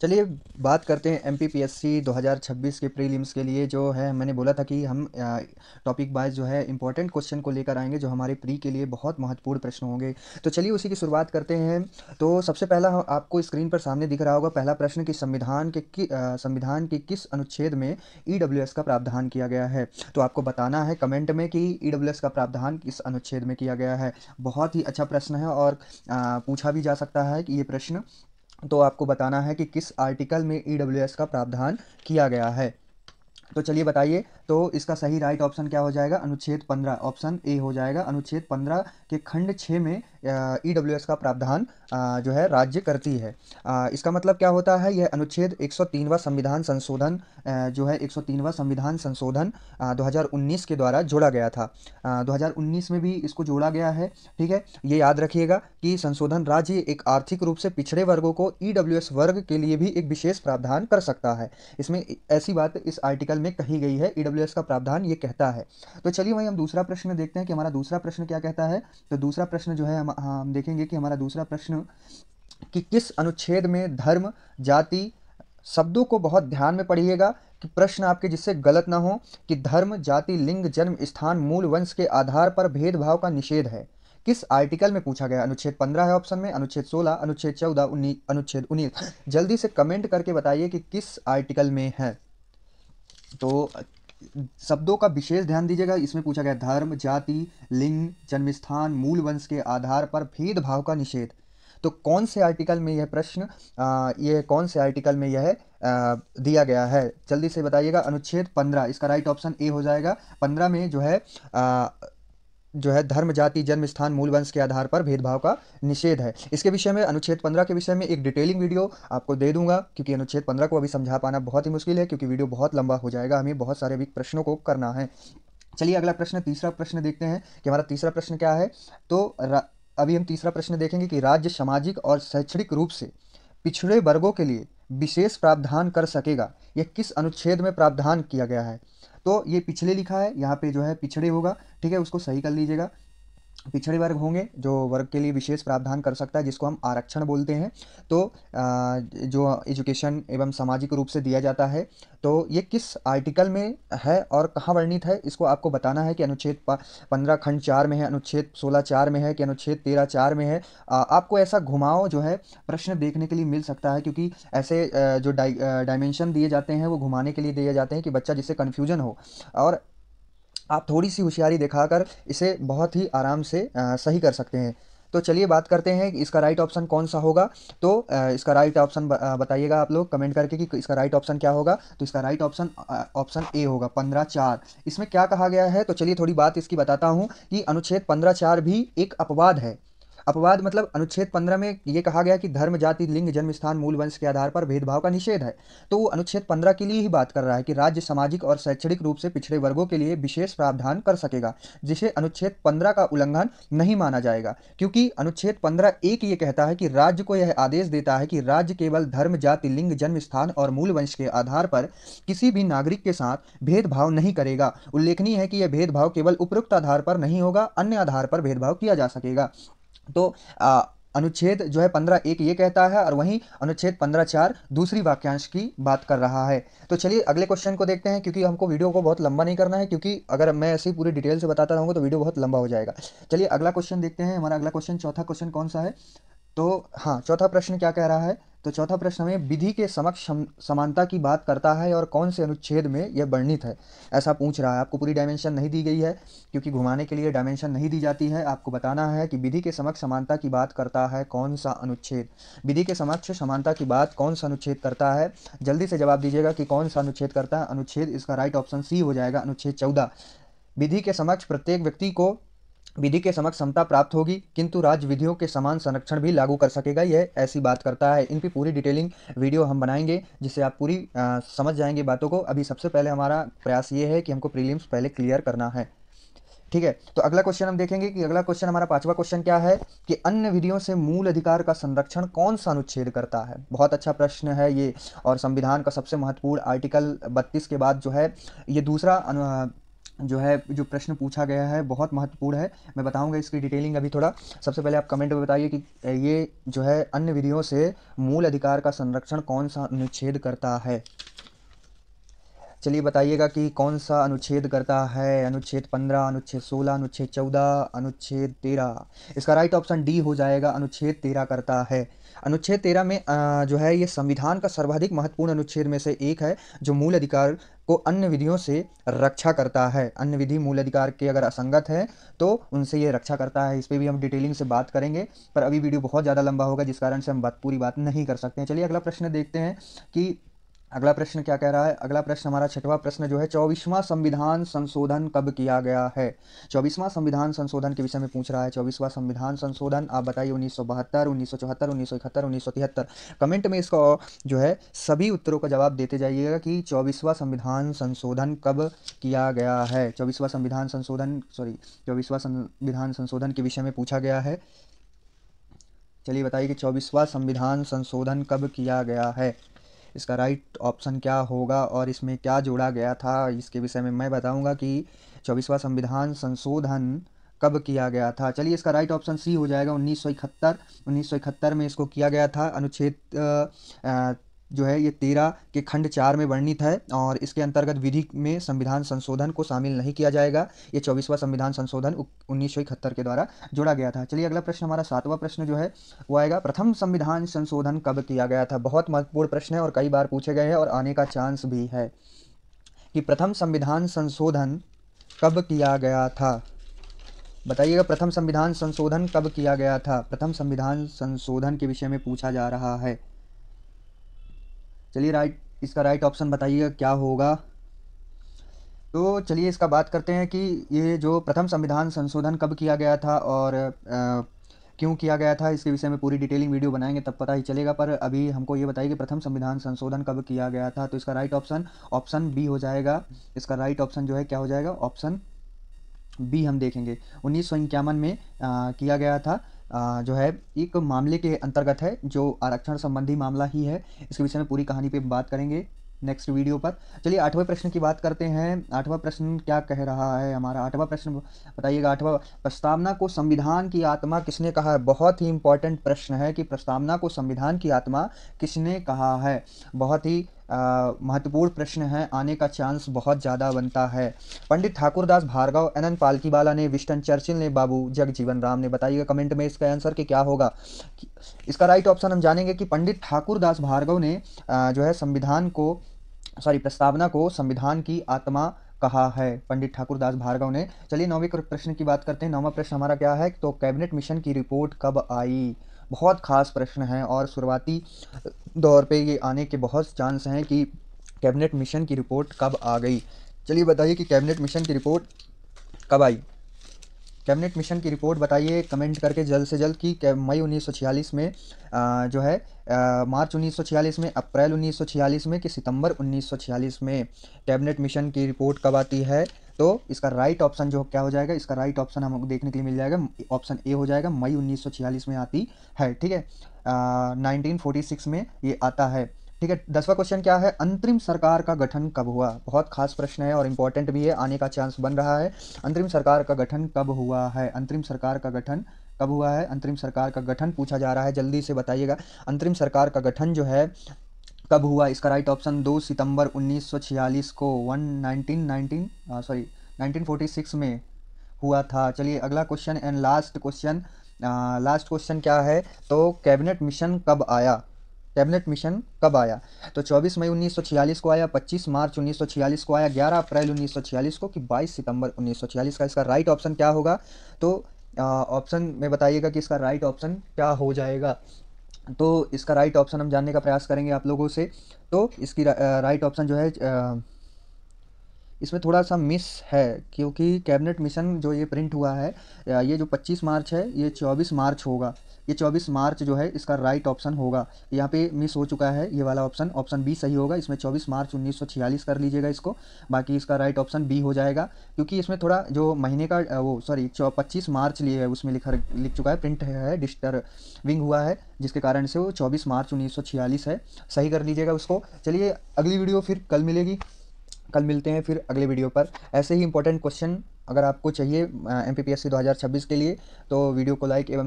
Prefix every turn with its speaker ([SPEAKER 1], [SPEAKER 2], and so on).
[SPEAKER 1] चलिए बात करते हैं एमपीपीएससी 2026 के प्रीलिम्स के लिए। जो है मैंने बोला था कि हम टॉपिक वाइज जो है इंपॉर्टेंट क्वेश्चन को लेकर आएंगे जो हमारे प्री के लिए बहुत महत्वपूर्ण प्रश्न होंगे। तो चलिए उसी की शुरुआत करते हैं। तो सबसे पहला आपको स्क्रीन पर सामने दिख रहा होगा पहला प्रश्न कि संविधान के किस अनुच्छेद में ईडब्ल्यूएस का प्रावधान किया गया है। तो आपको बताना है कमेंट में कि ईडब्ल्यूएस का प्रावधान किस अनुच्छेद में किया गया है। बहुत ही अच्छा प्रश्न है और पूछा भी जा सकता है कि ये प्रश्न। तो आपको बताना है कि किस आर्टिकल में ईडब्ल्यूएस का प्रावधान किया गया है। तो चलिए बताइए। तो इसका सही राइट ऑप्शन क्या हो जाएगा? अनुच्छेद 15, ऑप्शन ए हो जाएगा। अनुच्छेद 15 के खंड 6 में ईडब्ल्यूएस का प्रावधान जो है राज्य करती है। इसका मतलब क्या होता है? यह अनुच्छेद 103वां संविधान संशोधन जो है 103वां संविधान संशोधन 2019 के द्वारा जोड़ा गया था। 2019 में भी इसको जोड़ा गया है। ठीक है, ये याद रखिएगा कि संशोधन राज्य एक आर्थिक रूप से पिछड़े वर्गों को ईडब्ल्यूएस वर्ग के लिए भी एक विशेष प्रावधान कर सकता है। इसमें ऐसी बात इस आर्टिकल में कही गई है, ईडब्ल्यूएस का प्रावधान ये कहता है। तो चलिए वही हम दूसरा प्रश्न देखते हैं कि हमारा दूसरा प्रश्न क्या कहता है। तो दूसरा प्रश्न जो है हम देखेंगे कि हमारा दूसरा प्रश्न कि किस अनुच्छेद में धर्म जाति, शब्दों को बहुत ध्यान में पढ़िएगा कि प्रश्न आपके जिससे गलत ना हो, कि धर्म जाति लिंग जन्म स्थान मूल वंश के आधार पर भेदभाव का निषेध है, किस आर्टिकल में पूछा गया? अनुच्छेद 15 है ऑप्शन में, अनुच्छेद 16, अनुच्छेद 14, 19, अनुच्छेद 19। जल्दी से कमेंट करके बताइए कि किस आर्टिकल में है। तो शब्दों का विशेष ध्यान दीजिएगा। इसमें पूछा गया धर्म जाति लिंग जन्मस्थान मूल वंश के आधार पर भेदभाव का निषेध। तो कौन से आर्टिकल में यह प्रश्न ये कौन से आर्टिकल में यह दिया गया है? जल्दी से बताइएगा। अनुच्छेद 15, इसका राइट ऑप्शन ए हो जाएगा। 15 में जो है धर्म जाति जन्म स्थान मूल वंश के आधार पर भेदभाव का निषेध है। इसके विषय में अनुच्छेद 15 के विषय में एक डिटेलिंग वीडियो आपको दे दूंगा, क्योंकि अनुच्छेद 15 को अभी समझा पाना बहुत ही मुश्किल है, क्योंकि वीडियो बहुत लंबा हो जाएगा, हमें बहुत सारे भी प्रश्नों को करना है। चलिए अगला प्रश्न, तीसरा प्रश्न देखते हैं कि हमारा तीसरा प्रश्न क्या है। तो अभी हम तीसरा प्रश्न देखेंगे कि राज्य सामाजिक और शैक्षणिक रूप से पिछड़े वर्गों के लिए विशेष प्रावधान कर सकेगा, यह किस अनुच्छेद में प्रावधान किया गया है? तो ये पिछले लिखा है, यहाँ पे जो है पिछड़े होगा। ठीक है, उसको सही कर लीजिएगा। पिछड़े वर्ग होंगे जो वर्ग के लिए विशेष प्रावधान कर सकता है, जिसको हम आरक्षण बोलते हैं। तो जो एजुकेशन एवं सामाजिक रूप से दिया जाता है, तो ये किस आर्टिकल में है और कहाँ वर्णित है, इसको आपको बताना है कि अनुच्छेद 15 खंड 4 में है, अनुच्छेद 16 4 में है, कि अनुच्छेद 13 4 में है। आपको ऐसा घुमाव जो है प्रश्न देखने के लिए मिल सकता है, क्योंकि ऐसे जो डायमेंशन दिए जाते हैं वो घुमाने के लिए दिए जाते हैं कि बच्चा जिससे कन्फ्यूजन हो, और आप थोड़ी सी होशियारी दिखाकर इसे बहुत ही आराम से सही कर सकते हैं। तो चलिए बात करते हैं कि इसका राइट ऑप्शन कौन सा होगा। तो इसका राइट ऑप्शन बताइएगा आप लोग कमेंट करके कि इसका राइट ऑप्शन क्या होगा। तो इसका राइट ऑप्शन ऑप्शन ए होगा, 15 4। इसमें क्या कहा गया है? तो चलिए थोड़ी बात इसकी बताता हूँ कि अनुच्छेद 15 4 भी एक अपवाद है। अपवाद मतलब अनुच्छेद 15 में ये कहा गया कि धर्म जाति लिंग जन्म स्थान मूल वंश के आधार पर भेदभाव का निषेध है। तो वो अनुच्छेद 15 के लिए ही बात कर रहा है कि राज्य सामाजिक और शैक्षणिक रूप से पिछड़े वर्गों के लिए विशेष प्रावधान कर सकेगा, जिसे अनुच्छेद 15 का उल्लंघन नहीं माना जाएगा, क्योंकि अनुच्छेद 15 एक ये कहता है कि राज्य को यह आदेश देता है कि राज्य केवल धर्म जाति लिंग जन्म स्थान और मूल वंश के आधार पर किसी भी नागरिक के साथ भेदभाव नहीं करेगा। उल्लेखनीय है कि यह भेदभाव केवल उपरोक्त आधार पर नहीं होगा, अन्य आधार पर भेदभाव किया जा सकेगा। तो अनुच्छेद जो है 15 एक ये कहता है, और वहीं अनुच्छेद 15 4 दूसरी वाक्यांश की बात कर रहा है। तो चलिए अगले क्वेश्चन को देखते हैं, क्योंकि हमको वीडियो को बहुत लंबा नहीं करना है, क्योंकि अगर मैं ऐसे ही पूरी डिटेल से बताता रहूँगा तो वीडियो बहुत लंबा हो जाएगा। चलिए अगला क्वेश्चन देखते हैं। हमारा अगला क्वेश्चन, चौथा क्वेश्चन कौन सा है? तो हाँ, चौथा प्रश्न क्या कह रहा है? तो चौथा प्रश्न हमें विधि के समक्ष समानता की बात करता है और कौन से अनुच्छेद में यह वर्णित है, ऐसा पूछ रहा है। आपको पूरी डायमेंशन नहीं दी गई है, क्योंकि घुमाने के लिए डायमेंशन नहीं दी जाती है। आपको बताना है कि विधि के समक्ष समानता की बात करता है कौन सा अनुच्छेद। विधि के समक्ष समानता की बात कौन सा अनुच्छेद करता है? जल्दी से जवाब दीजिएगा कि कौन सा अनुच्छेद करता है। अनुच्छेद, इसका राइट ऑप्शन सी हो जाएगा, अनुच्छेद 14। विधि के समक्ष प्रत्येक व्यक्ति को विधि के समक्ष समता प्राप्त होगी, किंतु राज्य विधियों के समान संरक्षण भी लागू कर सकेगा, यह ऐसी बात करता है। इनकी पूरी डिटेलिंग वीडियो हम बनाएंगे, जिससे आप पूरी समझ जाएंगे बातों को। अभी सबसे पहले हमारा प्रयास ये है कि हमको प्रीलिम्स पहले क्लियर करना है। ठीक है, तो अगला क्वेश्चन हम देखेंगे कि अगला क्वेश्चन हमारा पांचवा क्वेश्चन क्या है कि अन्य विधियों से मूल अधिकार का संरक्षण कौन सा अनुच्छेद करता है। बहुत अच्छा प्रश्न है ये, और संविधान का सबसे महत्वपूर्ण आर्टिकल 32 के बाद जो है ये दूसरा जो है जो प्रश्न पूछा गया है बहुत महत्वपूर्ण है। मैं बताऊंगा इसकी डिटेलिंग अभी थोड़ा। सबसे पहले आप कमेंट में बताइए कि ये जो है अन्य विधियों से मूल अधिकार का संरक्षण कौन सा अनुच्छेद करता है। चलिए बताइएगा कि कौन सा अनुच्छेद करता है। अनुच्छेद 15, अनुच्छेद 16, अनुच्छेद 14, अनुच्छेद 13। इसका राइट ऑप्शन डी हो जाएगा, अनुच्छेद 13 करता है। अनुच्छेद 13 में जो है ये संविधान का सर्वाधिक महत्वपूर्ण अनुच्छेद में से एक है, जो मूल अधिकार को अन्य विधियों से रक्षा करता है। अन्य विधि मूल अधिकार के अगर असंगत है तो उनसे ये रक्षा करता है। इस पर भी हम डिटेलिंग से बात करेंगे, पर अभी वीडियो बहुत ज़्यादा लंबा होगा जिस कारण से हम पूरी बात नहीं कर सकते हैं। चलिए अगला प्रश्न देखते हैं कि अगला प्रश्न क्या कह रहा है। अगला प्रश्न हमारा छठवां प्रश्न जो है, 24वां संविधान संशोधन कब किया गया है। 24वां संविधान संशोधन के विषय में पूछ रहा है। 24वां संविधान संशोधन आप बताइए 1972, 1974, 1971, 1973। कमेंट में इसका जो है सभी उत्तरों का जवाब देते जाइएगा कि 24वां संविधान संशोधन कब किया गया है। 24वां संविधान संशोधन 24वां संविधान संशोधन के विषय में पूछा गया है। चलिए बताइए कि 24वां संविधान संशोधन कब किया गया है। इसका राइट ऑप्शन क्या होगा और इसमें क्या जोड़ा गया था, इसके विषय में मैं बताऊंगा कि 24वां संविधान संशोधन कब किया गया था। चलिए इसका राइट ऑप्शन सी हो जाएगा, 1971। 1971 में इसको किया गया था। अनुच्छेद जो है ये 13 के खंड 4 में वर्णित है और इसके अंतर्गत विधि में संविधान संशोधन को शामिल नहीं किया जाएगा। ये 24वां संविधान संशोधन 1971 के द्वारा जोड़ा गया था। चलिए अगला प्रश्न हमारा 7वां प्रश्न जो है वो आएगा, प्रथम संविधान संशोधन कब किया गया था। बहुत महत्वपूर्ण प्रश्न है और कई बार पूछे गए हैं और आने का चांस भी है कि प्रथम संविधान संशोधन कब किया गया था। बताइएगा प्रथम संविधान संशोधन कब किया गया था। प्रथम संविधान संशोधन के विषय में पूछा जा रहा है। चलिए इसका राइट ऑप्शन बताइएगा क्या होगा। तो चलिए इसका बात करते हैं कि ये जो प्रथम संविधान संशोधन कब किया गया था और क्यों किया गया था, इसके विषय में पूरी डिटेलिंग वीडियो बनाएंगे तब पता ही चलेगा। पर अभी हमको ये बताइए कि प्रथम संविधान संशोधन कब किया गया था। तो इसका राइट ऑप्शन ऑप्शन बी हो जाएगा। इसका राइट ऑप्शन जो है क्या हो जाएगा, ऑप्शन बी हम देखेंगे। 1951 में किया गया था। जो है एक मामले के अंतर्गत है जो आरक्षण संबंधी मामला ही है। इसके विषय में पूरी कहानी पे बात करेंगे नेक्स्ट वीडियो पर। चलिए 8वें प्रश्न की बात करते हैं। 8वां प्रश्न क्या कह रहा है हमारा। 8वां प्रश्न बताइएगा। 8वां, प्रस्तावना को संविधान की आत्मा किसने कहा है। बहुत ही इंपॉर्टेंट प्रश्न है कि प्रस्तावना को संविधान की आत्मा किसने कहा है। बहुत ही महत्वपूर्ण प्रश्न है, आने का चांस बहुत ज़्यादा बनता है। पंडित ठाकुरदास भार्गव, अनंत पालकीवाला ने, विंस्टन चर्चिल ने, बाबू जगजीवन राम ने। बताइएगा कमेंट में इसका आंसर कि क्या होगा। इसका राइट ऑप्शन हम जानेंगे कि पंडित ठाकुरदास भार्गव ने जो है प्रस्तावना को संविधान की आत्मा कहा है। पंडित ठाकुरदास भार्गव ने। चलिए 9वें प्रश्न की बात करते हैं। 9वां प्रश्न हमारा क्या है, तो कैबिनेट मिशन की रिपोर्ट कब आई। बहुत खास प्रश्न है और शुरुआती दौर पे ये आने के बहुत चांस हैं कि कैबिनेट मिशन की रिपोर्ट कब आ गई। चलिए बताइए कि कैबिनेट मिशन की रिपोर्ट कब आई। कैबिनेट मिशन की रिपोर्ट बताइए कमेंट करके जल्द से जल्द कि मई 1946 में जो है मार्च 1946 में, अप्रैल 1946 में कि सितंबर 1946 में कैबिनेट मिशन की रिपोर्ट कब आती है। तो इसका राइट ऑप्शन जो क्या हो जाएगा, इसका राइट ऑप्शन हमको देखने के लिए मिल जाएगा, ऑप्शन ए हो जाएगा, मई 1946 में आती है। ठीक है, 1946 में ये आता है। ठीक है, 10वां क्वेश्चन क्या है, अंतरिम सरकार का गठन कब हुआ। बहुत खास प्रश्न है और इंपॉर्टेंट भी है, आने का चांस बन रहा है। अंतरिम सरकार का गठन कब हुआ है। अंतरिम सरकार का गठन कब हुआ है। अंतरिम सरकार का गठन पूछा जा रहा है, जल्दी से बताइएगा। अंतरिम सरकार का गठन जो है कब हुआ। इसका राइट ऑप्शन 2 सितंबर 1946 को 1946 में हुआ था। चलिए अगला question and last question. Last question क्या है, तो कैबिनेट मिशन कब आया। कैबिनेट मिशन कब आया। तो 24 मई 1946 को आया, 25 मार्च 1946 को आया, 11 अप्रैल 1946 को कि 22 सितंबर 1946 का। इसका राइट ऑप्शन क्या होगा। तो ऑप्शन में बताइएगा कि इसका राइट ऑप्शन क्या हो जाएगा। तो इसका राइट ऑप्शन हम जानने का प्रयास करेंगे आप लोगों से। तो इसकी राइट ऑप्शन जो है इसमें थोड़ा सा मिस है क्योंकि कैबिनेट मिशन जो ये प्रिंट हुआ है, ये जो 25 मार्च है ये 24 मार्च होगा। ये 24 मार्च जो है इसका राइट ऑप्शन होगा। यहाँ पे मिस हो चुका है ये वाला ऑप्शन, ऑप्शन बी सही होगा। इसमें 24 मार्च 1946 कर लीजिएगा इसको। बाकी इसका राइट ऑप्शन बी हो जाएगा क्योंकि इसमें थोड़ा जो महीने का 25 मार्च लिए है उसमें लिख चुका है, प्रिंट है, डिस्टर्बिंग हुआ है, जिसके कारण से वो 24 मार्च 1946 है। सही कर लीजिएगा उसको। चलिए अगली वीडियो फिर कल मिलेगी। कल मिलते हैं फिर अगले वीडियो पर। ऐसे ही इंपॉर्टेंट क्वेश्चन अगर आपको चाहिए MPPSC 2026 के लिए, तो वीडियो को लाइक एवं